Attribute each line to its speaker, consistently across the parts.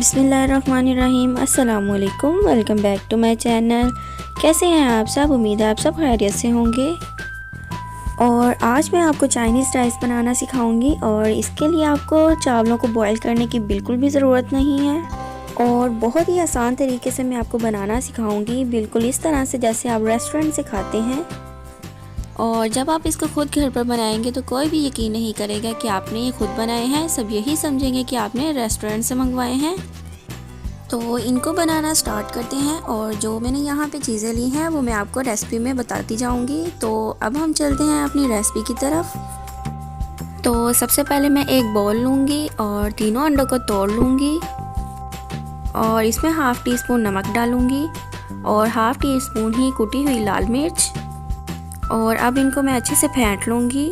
Speaker 1: बिस्मिल्लाहिर्रहमानिर्रहीम। अस्सलाम वालेकुम, welcome back to my channel. कैसे हैं आप सब? उम्मीद है आप सब खैरियत से होंगे। और आज मैं आपको चाइनीज़ राइस बनाना सिखाऊंगी और इसके लिए आपको चावलों को बॉईल करने की बिल्कुल भी ज़रूरत नहीं है और बहुत ही आसान तरीके से मैं आपको बनाना सिखाऊंगी, बिल्कुल इस तरह से जैसे आप रेस्टोरेंट से खाते हैं। और जब आप इसको खुद घर पर बनाएंगे तो कोई भी यकीन नहीं करेगा कि आपने ये खुद बनाए हैं, सब यही समझेंगे कि आपने रेस्टोरेंट से मंगवाए हैं। तो इनको बनाना स्टार्ट करते हैं और जो मैंने यहाँ पे चीज़ें ली हैं वो मैं आपको रेसिपी में बताती जाऊँगी। तो अब हम चलते हैं अपनी रेसिपी की तरफ। तो सबसे पहले मैं एक बाउल लूँगी और तीनों अंडों को तोड़ लूँगी और इसमें हाफ़ टी स्पून नमक डालूँगी और हाफ़ टी स्पून ही कुटी हुई लाल मिर्च। और अब इनको मैं अच्छे से फेंट लूँगी।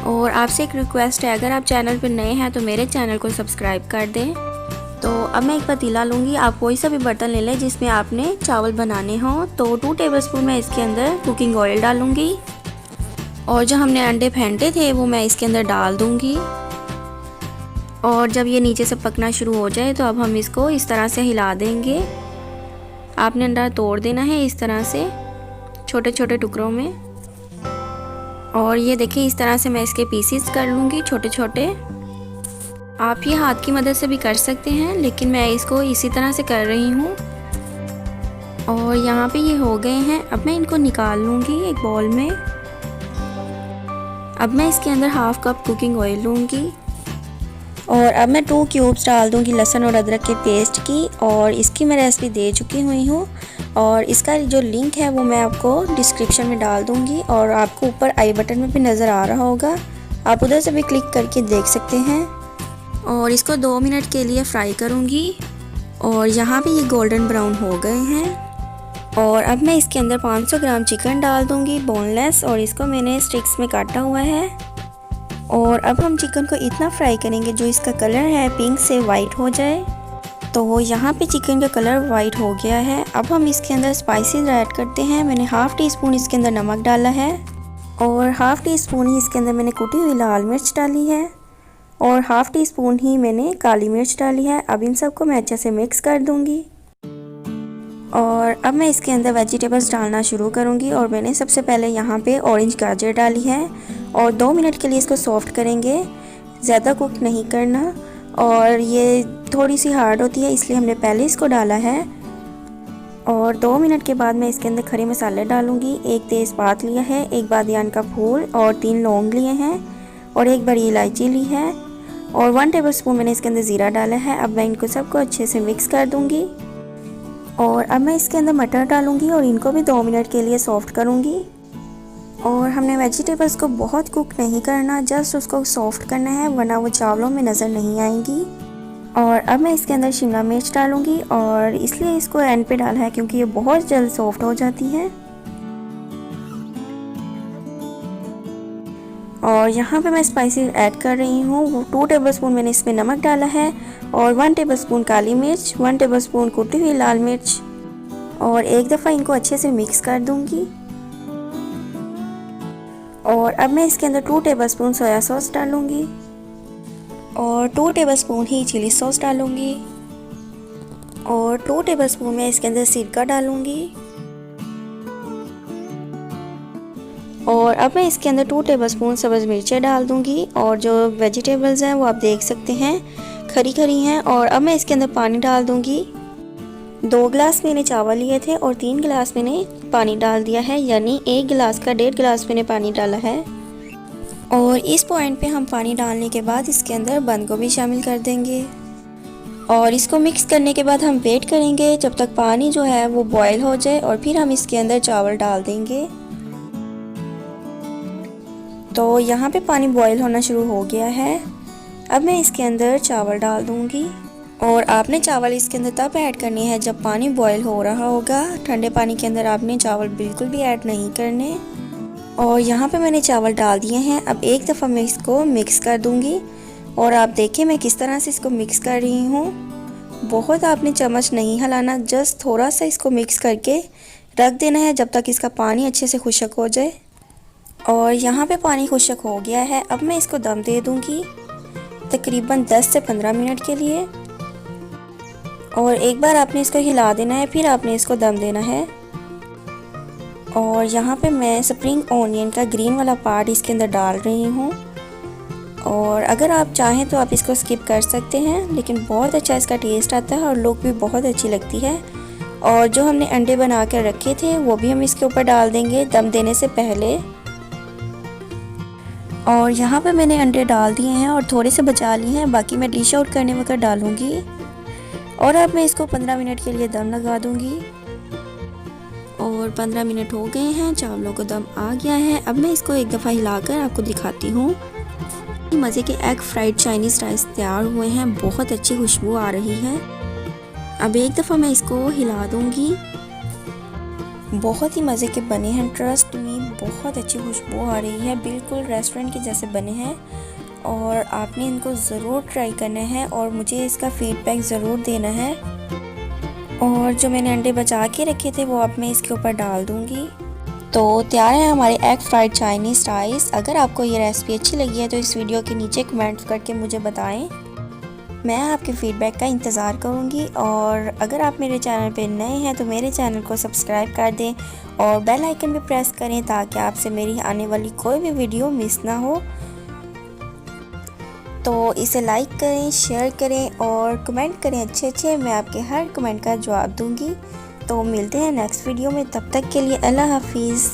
Speaker 1: और आपसे एक रिक्वेस्ट है, अगर आप चैनल पर नए हैं तो मेरे चैनल को सब्सक्राइब कर दें। तो अब मैं एक पतीला लूँगी, आप कोई सा भी बर्तन ले लें जिसमें आपने चावल बनाने हों। तो 2 टेबलस्पून मैं इसके अंदर कुकिंग ऑयल डालूँगी और जो हमने अंडे फेंटे थे वो मैं इसके अंदर डाल दूँगी। और जब ये नीचे से पकना शुरू हो जाए तो अब हम इसको इस तरह से हिला देंगे। आपने अंडा तोड़ देना है इस तरह से छोटे छोटे टुकड़ों में। और ये देखिए इस तरह से मैं इसके पीसेस कर लूँगी छोटे छोटे। आप ये हाथ की मदद से भी कर सकते हैं लेकिन मैं इसको इसी तरह से कर रही हूँ। और यहाँ पे ये हो गए हैं। अब मैं इनको निकाल लूँगी एक बाउल में। अब मैं इसके अंदर हाफ़ कप कुकिंग ऑयल लूँगी और अब मैं 2 क्यूब्स डाल दूँगी लहसुन और अदरक के पेस्ट की। और इसकी मैं रेसिपी दे चुकी हुई हूँ और इसका जो लिंक है वो मैं आपको डिस्क्रिप्शन में डाल दूँगी और आपको ऊपर आई बटन में भी नज़र आ रहा होगा, आप उधर से भी क्लिक करके देख सकते हैं। और इसको 2 मिनट के लिए फ्राई करूँगी और यहाँ पे ये गोल्डन ब्राउन हो गए हैं। और अब मैं इसके अंदर 500 ग्राम चिकन डाल दूँगी बोनलेस और इसको मैंने स्टिक्स में काटा हुआ है। और अब हम चिकन को इतना फ्राई करेंगे जो इसका कलर है पिंक से वाइट हो जाए। तो यहाँ पे चिकन का कलर वाइट हो गया है। अब हम इसके अंदर स्पाइसेस ऐड करते हैं। मैंने हाफ़ टी स्पून इसके अंदर नमक डाला है और हाफ़ टी स्पून ही इसके अंदर मैंने कुटी हुई लाल मिर्च डाली है और हाफ़ टी स्पून ही मैंने काली मिर्च डाली है। अब इन सबको मैं अच्छे से मिक्स कर दूंगी। और अब मैं इसके अंदर वेजिटेबल्स डालना शुरू करूंगी और मैंने सबसे पहले यहाँ पे ऑरेंज गाजर डाली है और 2 मिनट के लिए इसको सॉफ्ट करेंगे, ज़्यादा कुक नहीं करना। और ये थोड़ी सी हार्ड होती है इसलिए हमने पहले इसको डाला है। और 2 मिनट के बाद मैं इसके अंदर खड़े मसाले डालूंगी। 1 तेज़पात लिया है, 1 बादियान का फूल और 3 लौंग लिए हैं और 1 बड़ी इलायची ली है और 1 टेबलस्पून मैंने इसके अंदर ज़ीरा डाला है। अब मैं इनको सबको अच्छे से मिक्स कर दूंगी। और अब मैं इसके अंदर मटर डालूंगी और इनको भी 2 मिनट के लिए सॉफ्ट करूंगी। और हमने वेजिटेबल्स को बहुत कुक नहीं करना, जस्ट उसको सॉफ्ट करना है वरना वो चावलों में नज़र नहीं आएंगी। और अब मैं इसके अंदर शिमला मिर्च डालूंगी और इसलिए इसको एंड पे डाला है क्योंकि ये बहुत जल्द सॉफ्ट हो जाती है। और यहाँ पे मैं स्पाइसेस ऐड कर रही हूँ। वो 2 टेबलस्पून मैंने इसमें नमक डाला है और 1 टेबलस्पून काली मिर्च, 1 टेबलस्पून कुटी हुई लाल मिर्च और एक दफ़ा इनको अच्छे से मिक्स कर दूँगी। और अब मैं इसके अंदर 2 टेबलस्पून सोया सॉस डालूँगी और 2 टेबलस्पून ही चिली सॉस डालूँगी और 2 टेबलस्पून मैं इसके अंदर सिरका डालूँगी। और अब मैं इसके अंदर 2 टेबलस्पून सब्ज़ मिर्चें डाल दूँगी और जो वेजिटेबल्स हैं वो आप देख सकते हैं खरी खरी हैं। और अब मैं इसके अंदर पानी डाल दूँगी। 2 गिलास मैंने चावल लिए थे और 3 गिलास मैंने पानी डाल दिया है, यानी 1 गिलास का 1.5 गिलास मैंने पानी डाला है। और इस पॉइंट पे हम पानी डालने के बाद इसके अंदर बंद गोभी शामिल कर देंगे और इसको मिक्स करने के बाद हम वेट करेंगे जब तक पानी जो है वो बॉयल हो जाए और फिर हम इसके अंदर चावल डाल देंगे। तो यहाँ पे पानी बॉयल होना शुरू हो गया है। अब मैं इसके अंदर चावल डाल दूँगी और आपने चावल इसके अंदर तब ऐड करने हैं जब पानी बॉयल हो रहा होगा। ठंडे पानी के अंदर आपने चावल बिल्कुल भी ऐड नहीं करने। और यहाँ पे मैंने चावल डाल दिए हैं। अब एक दफ़ा मैं इसको मिक्स कर दूँगी और आप देखें मैं किस तरह से इसको मिक्स कर रही हूँ। बहुत आपने चम्मच नहीं हिलाना, जस्ट थोड़ा सा इसको मिक्स करके रख देना है जब तक इसका पानी अच्छे से खुश्क हो जाए। और यहाँ पे पानी खुश्क हो गया है। अब मैं इसको दम दे दूँगी तकरीबन 10 से 15 मिनट के लिए। और एक बार आपने इसको हिला देना है, फिर आपने इसको दम देना है। और यहाँ पे मैं स्प्रिंग ओनियन का ग्रीन वाला पार्ट इसके अंदर डाल रही हूँ। और अगर आप चाहें तो आप इसको स्किप कर सकते हैं, लेकिन बहुत अच्छा इसका टेस्ट आता है और लुक भी बहुत अच्छी लगती है। और जो हमने अंडे बना कर रखे थे वो भी हम इसके ऊपर डाल देंगे दम देने से पहले। और यहाँ पे मैंने अंडे डाल दिए हैं और थोड़े से बचा लिए हैं, बाकी मैं डिश आउट करने वक्त डालूँगी। और अब मैं इसको 15 मिनट के लिए दम लगा दूँगी। और 15 मिनट हो गए हैं, चावलों को दम आ गया है। अब मैं इसको एक दफ़ा हिलाकर आपको दिखाती हूँ। मज़े के एग फ्राइड चाइनीज़ राइस तैयार हुए हैं, बहुत अच्छी खुशबू आ रही है। अब एक दफ़ा मैं इसको हिला दूँगी। बहुत ही मज़े के बने हैं, ट्रस्ट मी, बहुत अच्छी खुशबू आ रही है, बिल्कुल रेस्टोरेंट के जैसे बने हैं। और आपने इनको ज़रूर ट्राई करना है और मुझे इसका फ़ीडबैक ज़रूर देना है। और जो मैंने अंडे बचा के रखे थे वो अब मैं इसके ऊपर डाल दूँगी। तो तैयार है हमारे एग फ्राइड चाइनीज़ राइस। अगर आपको ये रेसिपी अच्छी लगी है तो इस वीडियो के नीचे कमेंट्स करके मुझे बताएं, मैं आपके फ़ीडबैक का इंतज़ार करूंगी। और अगर आप मेरे चैनल पे नए हैं तो मेरे चैनल को सब्सक्राइब कर दें और बेल आइकन भी प्रेस करें ताकि आपसे मेरी आने वाली कोई भी वीडियो मिस ना हो। तो इसे लाइक करें, शेयर करें और कमेंट करें अच्छे, मैं आपके हर कमेंट का जवाब दूंगी। तो मिलते हैं नेक्स्ट वीडियो में, तब तक के लिए अल्लाह हाफिज़।